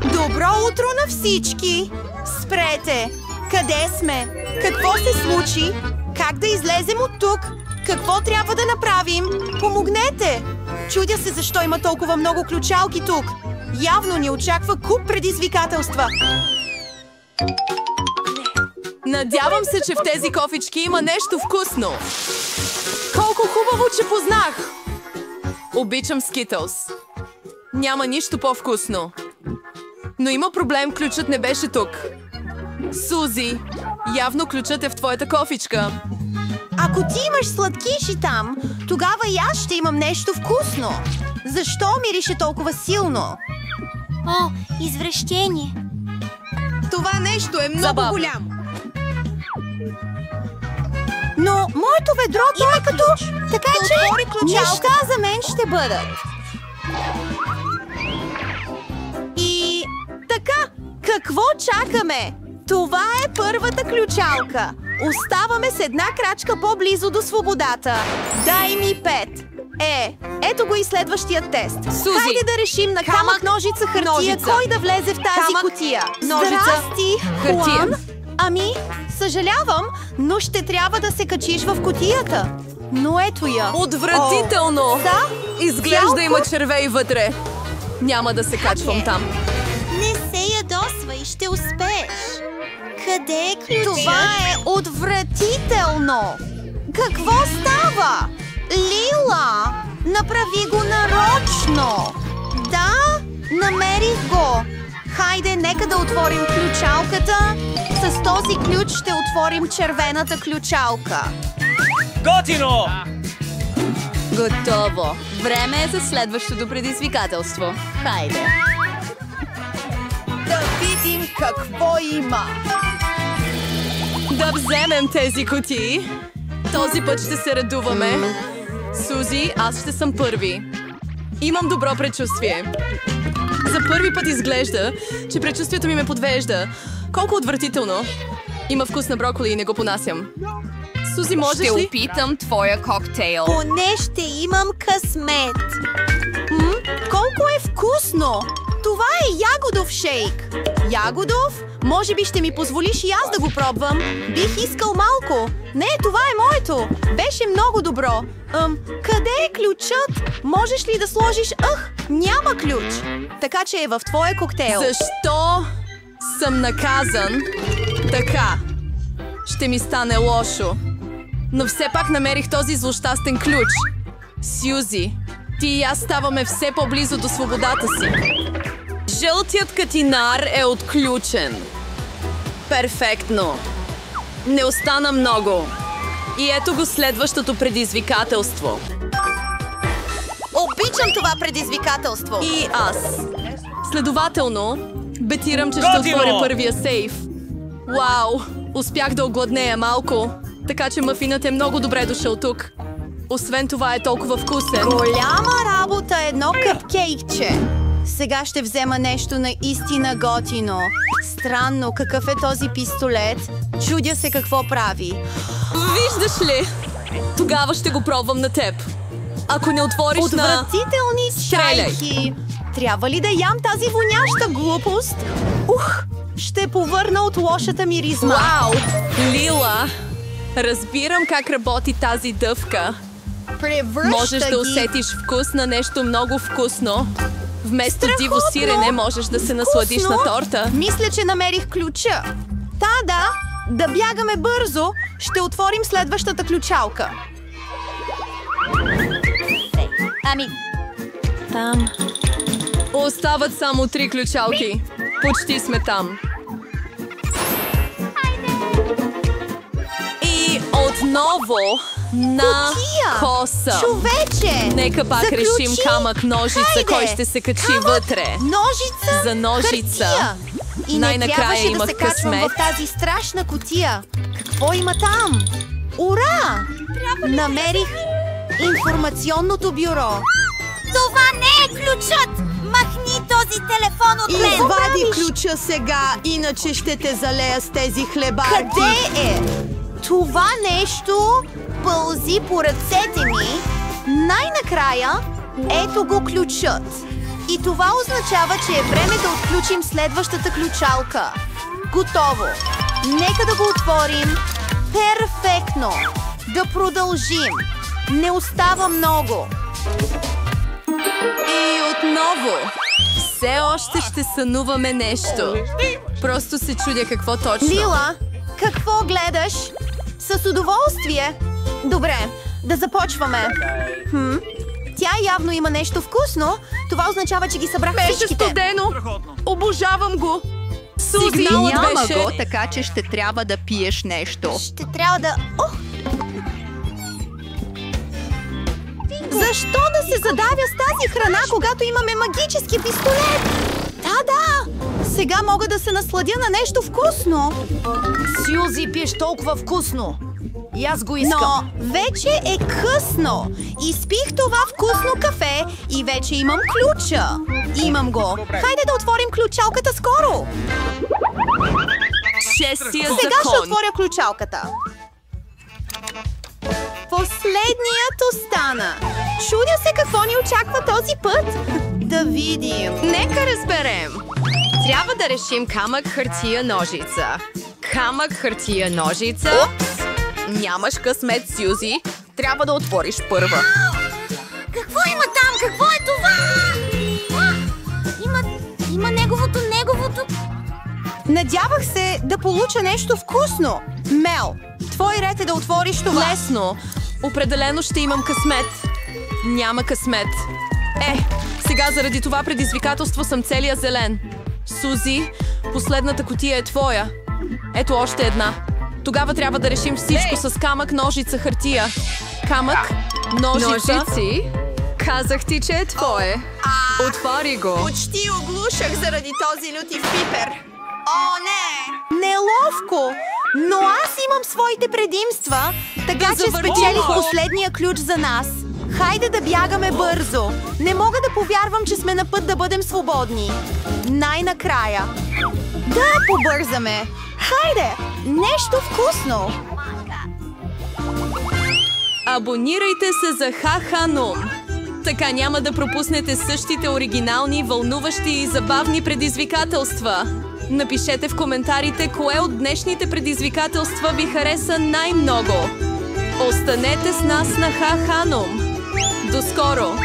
Добро утро на всички! Спрете! Къде сме? Какво се случи? Как да излезем от тук? Какво трябва да направим? Помогнете! Чудя се защо има толкова много ключалки тук. Явно ни очаква куп предизвикателства. Надявам се, че в тези кофички има нещо вкусно. Колко хубаво, че познах! Обичам Скитълс. Няма нищо по-вкусно. Но има проблем, ключът не беше тук. Сузи, явно ключът е в твоята кофичка. Ако ти имаш сладкиши там, тогава и аз ще имам нещо вкусно. Защо мирише толкова силно? О, извращение! Това нещо е много Забавно. голямо. Но моето ведро то е като... Така че неща за мен ще бъдат. И така, какво чакаме? Това е първата ключалка. Оставаме с една крачка по-близо до свободата. Дай ми 5. Ето го и следващия тест. Сузи. Хайде да решим на камък, ножица, хартия, ножица. кой да влезе в тази Камък, кутия. ножица, Здрасти, хартия. Хуан. Ами, съжалявам, но ще трябва да се качиш в кутията. Но ето я. Отвратително! О, да? Изглежда Цялко? има червей вътре. Няма да се качвам там. Не се ядосвай, ще успееш. Къде е ключът? Това е отвратително! Какво става? Лила! Направи го нарочно! Да, намерих го! Хайде, нека да отворим ключалката. С този ключ ще отворим червената ключалка. Готино! Готово. Време е за следващото предизвикателство. Хайде. Да видим какво има. Да вземем тези кутии. Този път ще се радуваме. Сузи, аз ще съм първи. Имам добро предчувствие. За първи път изглежда, че предчувствието ми ме подвежда. Колко отвратително. Има вкус на броколи и не го понасям. Сузи, можеш Ще ли? опитам твоя коктейл. Поне ще имам късмет. Колко е вкусно! Това е ягодов шейк. Ягодов? Може би ще ми позволиш и аз да го пробвам. Бих искал малко. Не, това е моето. Беше много добро. Къде е ключът? Можеш ли да сложиш... няма ключ. Така че е в твоя коктейл. Защо съм наказан? Така. Ще ми стане лошо. Но все пак намерих този злощастен ключ. Сюзи, ти и аз ставаме все по-близо до свободата си. Жълтият катинар е отключен. Перфектно. Не остана много. И ето го следващото предизвикателство. Обичам това предизвикателство. И аз. Следователно, бетирам, че ще Готино! отворя първия сейф. Вау! Успях да огладнея малко, така че мафинът е много добре дошъл тук. Освен това е толкова вкусен. Голяма работа, едно къпкейкче. Сега ще взема нещо наистина готино. Странно, какъв е този пистолет? Чудя се какво прави. Виждаш ли? Тогава ще го пробвам на теб. Ако не отвориш на... Отвратителни Стреляй. чайки! Трябва ли да ям тази воняща глупост? Ще повърна от лошата миризма. Вау! Лила! Разбирам как работи тази дъвка. Превръща Можеш да ги. усетиш вкус на нещо много вкусно. Вместо Страхотно! диво сирене можеш да се насладиш Вкусно. на торта. Мисля, че намерих ключа. Да бягаме бързо. Ще отворим следващата ключалка. Ами, там. Остават само 3 ключалки. Почти сме там. И отново на Кутия! коса. Човече! Нека пак Заключи. решим камък, ножица, Хайде! кой ще се качи Камък, вътре. Ножица, За ножица. хартия. И не Най-накрая трябваше да имах се качвам късмет. в тази страшна кутия. Какво има там? Ура! Намерих информационното бюро. Това не е ключът! Махни този телефон от мен! Извади ключа сега, иначе ще те залея с тези хлебарки. Къде е? Това нещо пълзи по ръцете ми. Най-накрая, ето го ключът. И това означава, че е време да отключим следващата ключалка. Готово! Нека да го отворим. Перфектно! Да продължим. Не остава много. И отново. Все още ще сънуваме нещо. Просто се чудя какво точно. Лила, какво гледаш? С удоволствие. Добре, да започваме. Тя явно има нещо вкусно. Това означава, че ги събрах Беше всичките. студено. Обожавам го. Сузи, Сигналът няма беше... го, така че ще трябва да пиеш нещо. Ще трябва да... Ох, Защо да се задавя с тази храна, когато имаме магически пистолет? Да! Сега мога да се насладя на нещо вкусно. Сюзи, пиеш толкова вкусно. И аз го искам. Но вече е късно. Изпих това вкусно кафе и вече имам ключа. Имам го. Хайде да отворим ключалката скоро. Шестия Сега ще закон. отворя ключалката. Последният остана. Чудя се какво ни очаква този път. Да видим. Нека разберем. Трябва да решим камък, хартия, ножица. Камък, хартия, ножица. Нямаш късмет, Сюзи. Трябва да отвориш първа. какво има там? Какво е това? Има неговото. Надявах се да получа нещо вкусно. Мел, твой ред е да отвориш това. Лесно. Определено ще имам късмет. Няма късмет. Сега заради това предизвикателство съм целия зелен. Сузи, последната кутия е твоя. Ето още една. Тогава трябва да решим всичко с камък, ножица, хартия. Камък, ножица. Ножици? Казах ти, че е твое. Отвори го. Почти оглушах заради този лютив пипер. О, не! Неловко! Но аз имам своите предимства, така че спечелих последния ключ за нас. Хайде да бягаме бързо. Не мога да повярвам, че сме на път да бъдем свободни. Най-накрая. Да побързаме. Хайде! Нещо вкусно! Абонирайте се за Хаханум. Така няма да пропуснете същите оригинални, вълнуващи и забавни предизвикателства. Напишете в коментарите кое от днешните предизвикателства ви хареса най-много. Останете с нас на Хаханум. До скоро!